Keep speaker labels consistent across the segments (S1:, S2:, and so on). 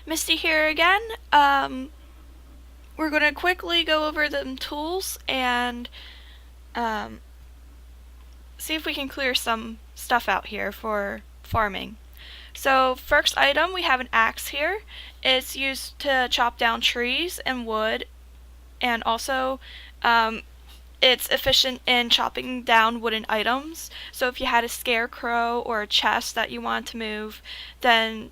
S1: Misty here again. We're going to quickly go over the tools and um, see if we can clear some stuff out here for farming. So first item, we have an axe here. It's used to chop down trees and wood, and also it's efficient in chopping down wooden items. So if you had a scarecrow or a chest that you want to move, then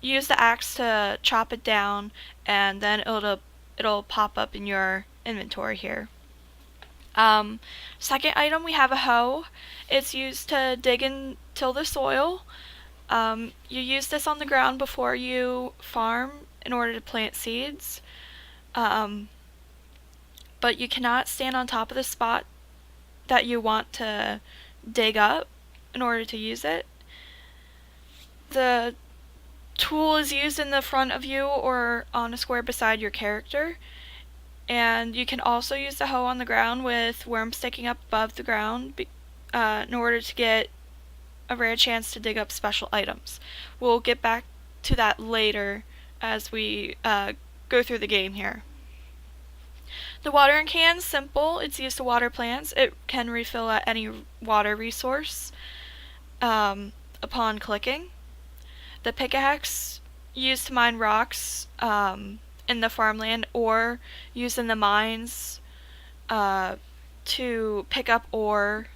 S1: use the axe to chop it down, and then it'll pop up in your inventory here. Second item, we have a hoe. It's used to dig and till the soil. You use this on the ground before you farm in order to plant seeds. But you cannot stand on top of the spot that you want to dig up in order to use it. The tool is used in the front of you or on a square beside your character. And you can also use the hoe on the ground with worms sticking up above the ground in order to get a rare chance to dig up special items. We'll get back to that later as we go through the game here. The watering can's simple. It's used to water plants. It can refill at any water resource upon clicking. The pickaxe, used to mine rocks in the farmland or used in the mines to pick up ore.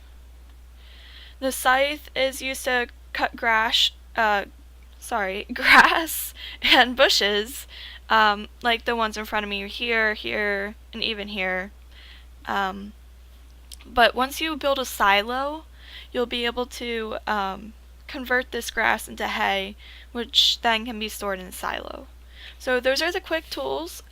S1: The scythe is used to cut grass and bushes, like the ones in front of me here, here, and even here. But once you build a silo, you'll be able to convert this grass into hay, which then can be stored in a silo. So those are the quick tools.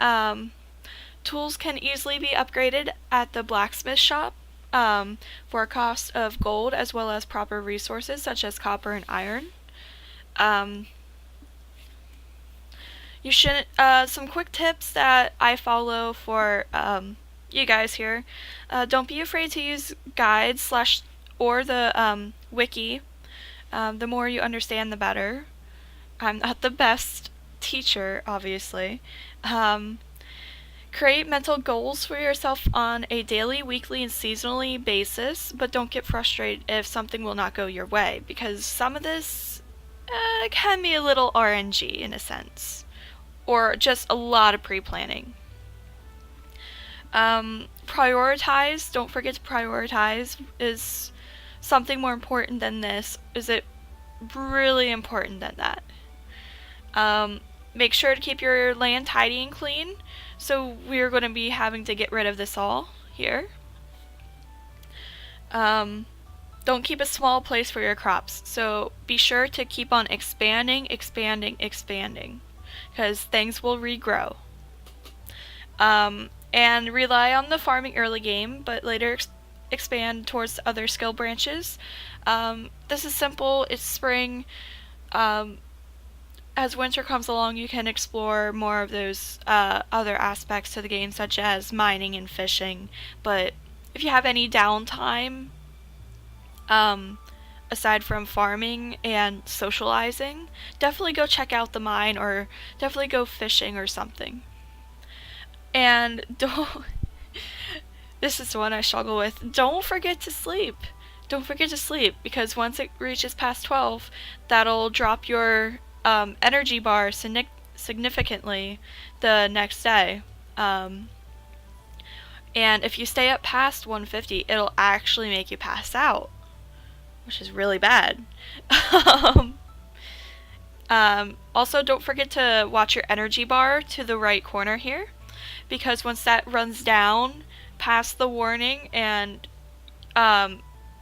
S1: Tools can easily be upgraded at the blacksmith shop for a cost of gold, as well as proper resources such as copper and iron. You should some quick tips that I follow for you guys here. Don't be afraid to use guides or the wiki. The more you understand, the better. I'm not the best teacher, obviously. Create mental goals for yourself on a daily, weekly, and seasonally basis, but don't get frustrated if something will not go your way, because some of this can be a little RNG in a sense, or just a lot of pre-planning. Prioritize. Don't forget to prioritize. Is something more important than this? Is it really important than that? Make sure to keep your land tidy and clean. So we're going to be having to get rid of this all here. Don't keep a small place for your crops. So be sure to keep on expanding, because things will regrow. And rely on the farming early game, but later expand towards other skill branches. This is simple. It's spring. As winter comes along, you can explore more of those other aspects to the game, such as mining and fishing. But if you have any downtime, aside from farming and socializing, definitely go check out the mine or definitely go fishing or something. And don't. This is the one I struggle with. Don't forget to sleep. Don't forget to sleep, because once it reaches past 12, that'll drop your energy bar significantly the next day. And if you stay up past 150, it'll actually make you pass out, which is really bad. Also, don't forget to watch your energy bar to the right corner here, because once that runs down past the warning and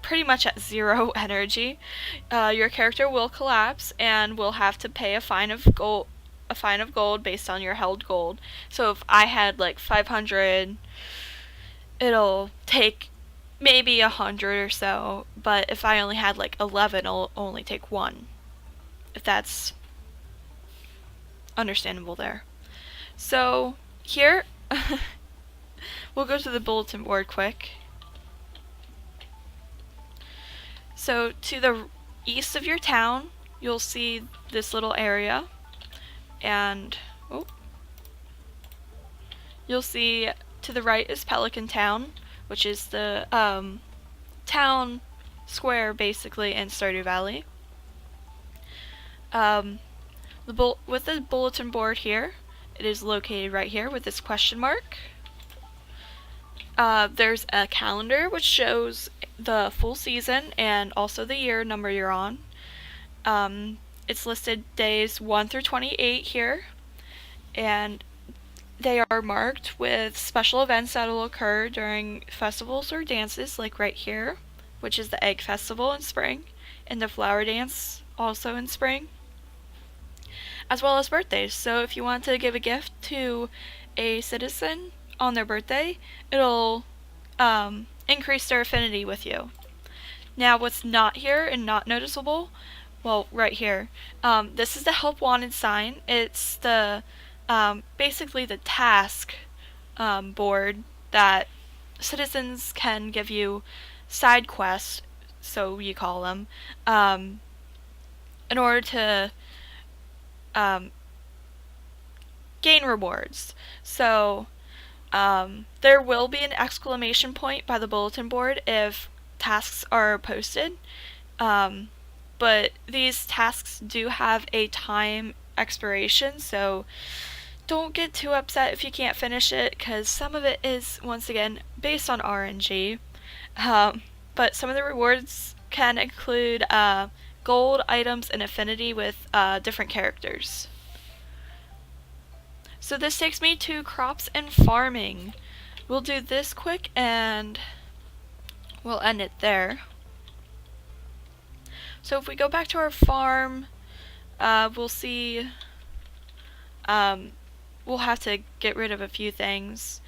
S1: pretty much at 0 energy, your character will collapse and will have to pay a fine of gold based on your held gold. So if I had like 500, it'll take maybe 100 or so, but if I only had like 11, it'll only take 1. If that's understandable there. So here, we'll go to the bulletin board quick. So to the east of your town, you'll see this little area. And oh, you'll see to the right is Pelican Town, which is the town square basically in Stardew Valley. With the bulletin board here, it is located right here with this question mark. There's a calendar which shows the full season and also the year number you're on. It's listed days 1 through 28 here, and they are marked with special events that will occur during festivals or dances, like right here, which is the Egg Festival in spring, and the Flower Dance also in spring, as well as birthdays. So if you want to give a gift to a citizen on their birthday, it'll increase their affinity with you. Now what's not here and not noticeable, well, right here, this is the help wanted sign. It's the basically the task board that citizens can give you side quests, so you call them, in order to gain rewards. So there will be an exclamation point by the bulletin board if tasks are posted, but these tasks do have a time expiration, so don't get too upset if you can't finish it, because some of it is, once again, based on RNG. But some of the rewards can include gold items and affinity with different characters. So this takes me to crops and farming. We'll do this quick and we'll end it there. So if we go back to our farm, we'll see we'll have to get rid of a few things.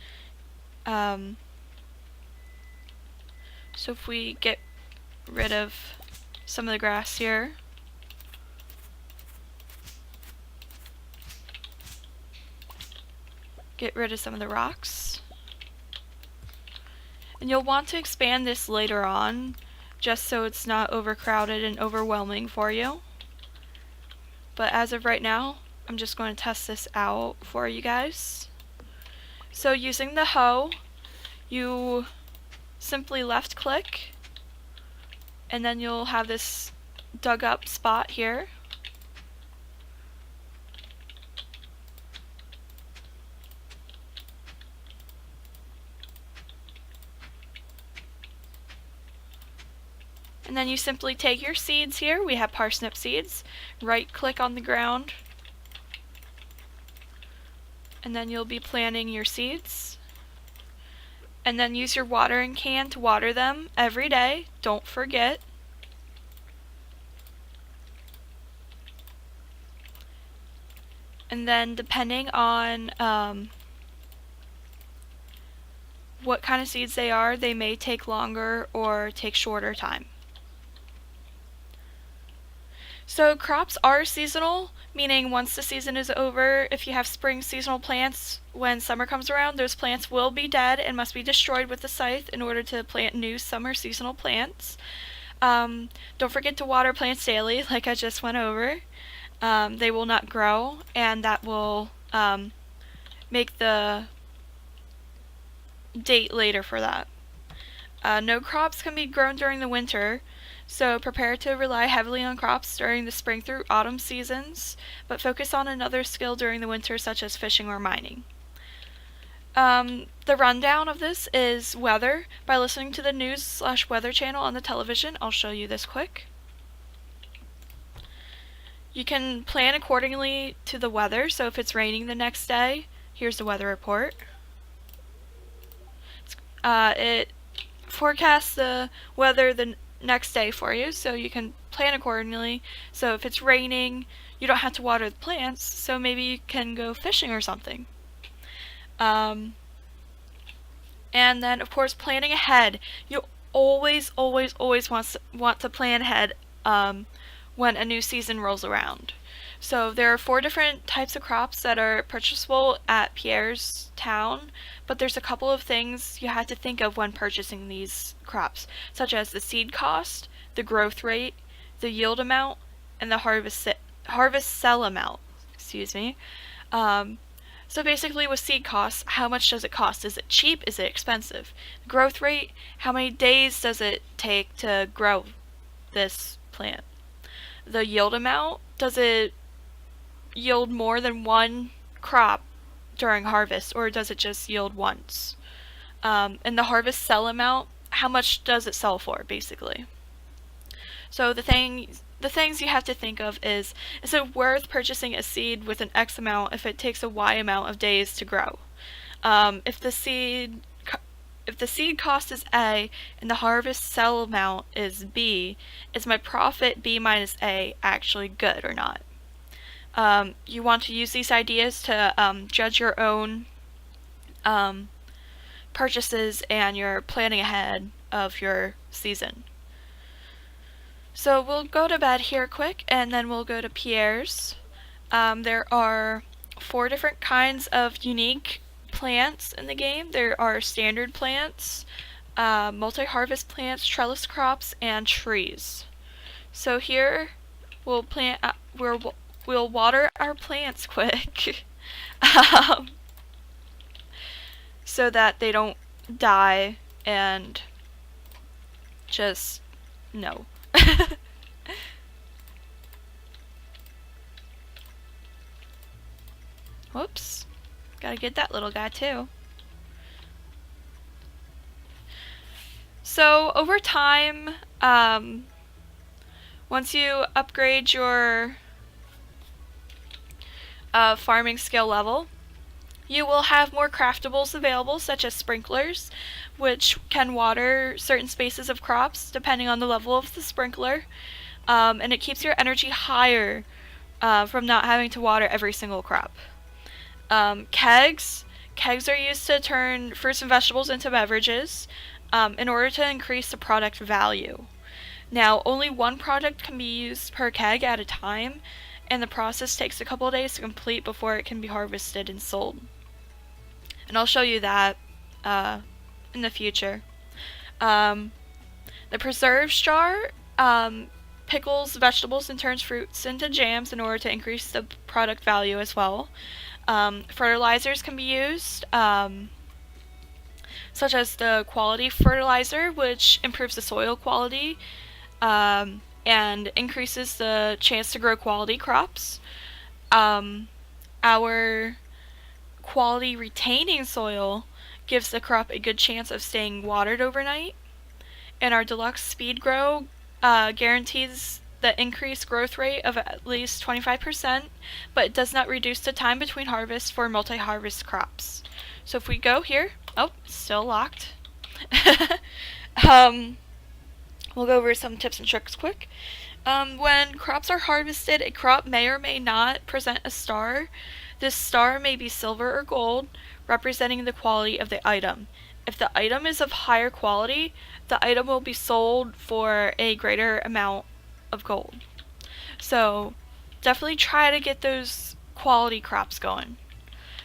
S1: So if we get rid of some of the grass here, get rid of some of the rocks, and you'll want to expand this later on just so it's not overcrowded and overwhelming for you. But as of right now, I'm just going to test this out for you guys. So using the hoe, you simply left click, and then you'll have this dug up spot here. And then you simply take your seeds here, we have parsnip seeds, right click on the ground, and then you'll be planting your seeds. And then use your watering can to water them every day, don't forget. And then depending on what kind of seeds they are, they may take longer or take shorter time. So crops are seasonal, meaning once the season is over, if you have spring seasonal plants, when summer comes around, those plants will be dead and must be destroyed with the scythe in order to plant new summer seasonal plants. Don't forget to water plants daily, like I just went over. They will not grow, and that will make the date later for that. No crops can be grown during the winter, so prepare to rely heavily on crops during the spring through autumn seasons, but focus on another skill during the winter, such as fishing or mining. The rundown of this is weather. By listening to the news/weather channel on the television, I'll show you this quick. You can plan accordingly to the weather, so if it's raining the next day, here's the weather report. It forecasts the weather the next day for you, so you can plan accordingly. So if it's raining, you don't have to water the plants, so maybe you can go fishing or something. And then, of course, planning ahead. You always want to plan ahead when a new season rolls around. So there are 4 different types of crops that are purchasable at Pierre's town, but there's a couple of things you have to think of when purchasing these crops, such as the seed cost, the growth rate, the yield amount, and the harvest sell amount. excuse me. Um, so basically with seed costs, how much does it cost? Is it cheap? Is it expensive? Growth rate, how many days does it take to grow this plant? The yield amount, does it yield more than one crop during harvest, or does it just yield once? And the harvest sell amount, how much does it sell for, basically? So the things you have to think of is it worth purchasing a seed with an X amount if it takes a Y amount of days to grow? If the seed cost is A and the harvest sell amount is B, is my profit B minus A actually good or not? You want to use these ideas to judge your own purchases and your planning ahead of your season. So we'll go to bed here quick, and then we'll go to Pierre's. There are 4 different kinds of unique plants in the game. There are standard plants, multi-harvest plants, trellis crops, and trees. So here we'll we'll water our plants quick, so that they don't die and just no. Whoops. Gotta get that little guy too. So over time, once you upgrade your farming skill level, you will have more craftables available, such as sprinklers, which can water certain spaces of crops depending on the level of the sprinkler, and it keeps your energy higher from not having to water every single crop. Kegs are used to turn fruits and vegetables into beverages in order to increase the product value. Now, only one product can be used per keg at a time, and the process takes a couple of days to complete before it can be harvested and sold. And I'll show you that in the future. The preserves jar pickles vegetables and turns fruits into jams in order to increase the product value as well. Fertilizers can be used, such as the quality fertilizer, which improves the soil quality and increases the chance to grow quality crops. Our quality retaining soil gives the crop a good chance of staying watered overnight, and our deluxe speed grow guarantees the increased growth rate of at least 25%, but it does not reduce the time between harvests for multi-harvest crops. So if we go here, oh, it's still locked. We'll go over some tips and tricks quick. When crops are harvested, a crop may or may not present a star. This star may be silver or gold, representing the quality of the item. If the item is of higher quality, the item will be sold for a greater amount of gold. So definitely try to get those quality crops going.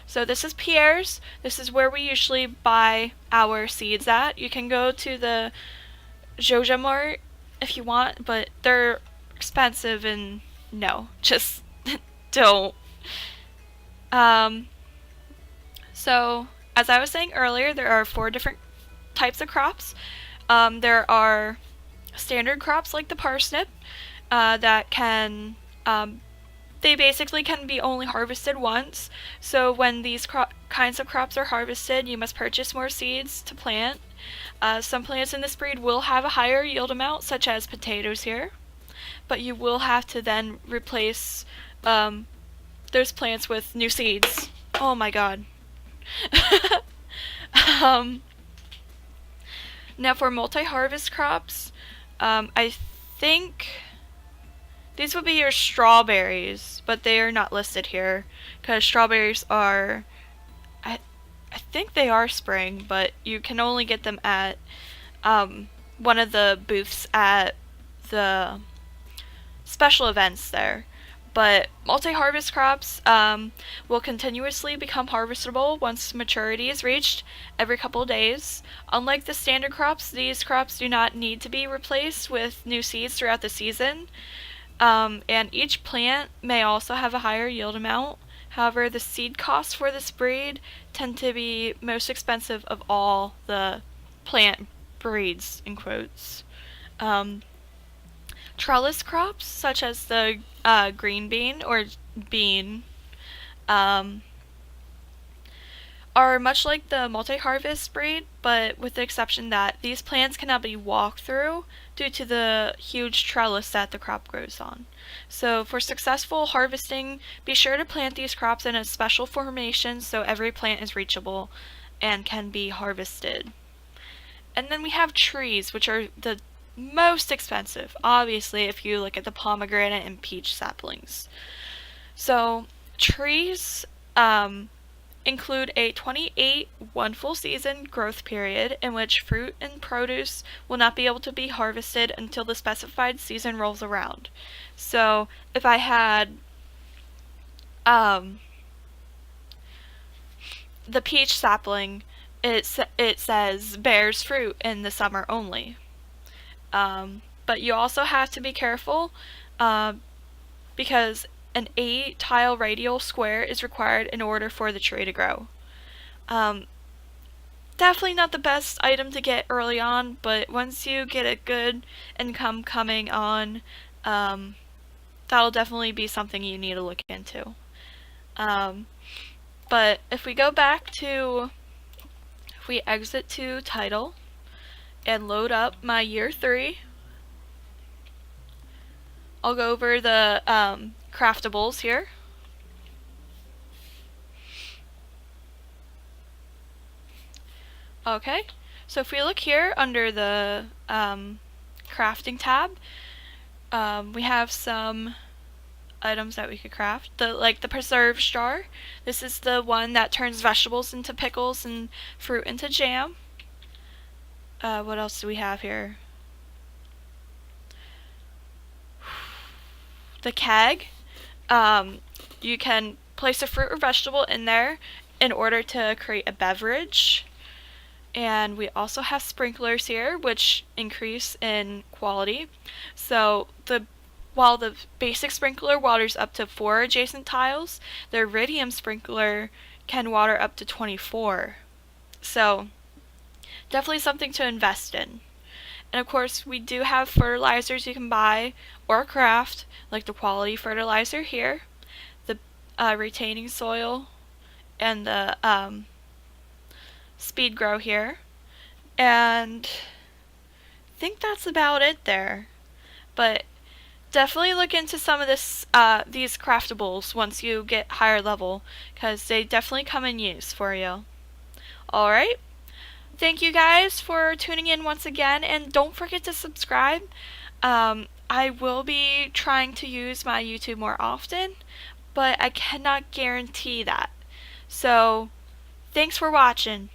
S1: So this is Pierre's. This is where we usually buy our seeds at. You can go to the Joja Mart if you want, but they're expensive and no, just don't. So as I was saying earlier, there are 4 different types of crops. There are standard crops like the parsnip that can they basically can be only harvested once. So when these kinds of crops are harvested, you must purchase more seeds to plant. Some plants in this breed will have a higher yield amount, such as potatoes here, but you will have to then replace those plants with new seeds. Oh my god. Now for multi-harvest crops, I think these would be your strawberries, but they are not listed here because strawberries are, I think they are spring, but you can only get them at one of the booths at the special events there. But multi-harvest crops will continuously become harvestable once maturity is reached every couple of days. Unlike the standard crops, these crops do not need to be replaced with new seeds throughout the season. And each plant may also have a higher yield amount. However, the seed costs for this breed tend to be most expensive of all the plant breeds, in quotes. Um, Trellis crops, such as the green bean or bean, um, are much like the multi-harvest breed, but with the exception that these plants cannot be walked through due to the huge trellis that the crop grows on. So for successful harvesting, be sure to plant these crops in a special formation so every plant is reachable and can be harvested. And then we have trees, which are the most expensive, obviously, if you look at the pomegranate and peach saplings. So trees, include a 28 one full season growth period in which fruit and produce will not be able to be harvested until the specified season rolls around. So if I had the peach sapling, it says bears fruit in the summer only. But you also have to be careful because an 8 tile radial square is required in order for the tree to grow. Definitely not the best item to get early on, but once you get a good income coming on, that'll definitely be something you need to look into. But if we go back to, if we exit to title and load up my year 3, I'll go over the craftables here. Okay, so if we look here under the crafting tab, we have some items that we could craft. Like the preserve jar. This is the one that turns vegetables into pickles and fruit into jam. What else do we have here? The keg. You can place a fruit or vegetable in there in order to create a beverage. And we also have sprinklers here, which increase in quality. So while the basic sprinkler waters up to 4 adjacent tiles, the iridium sprinkler can water up to 24. So definitely something to invest in. And of course, we do have fertilizers you can buy or craft, like the quality fertilizer here, the retaining soil, and the speed grow here. And I think that's about it there. But definitely look into some of these craftables once you get higher level, because they definitely come in use for you. Alright, thank you guys for tuning in once again, and don't forget to subscribe. I will be trying to use my YouTube more often, but I cannot guarantee that. So, thanks for watching.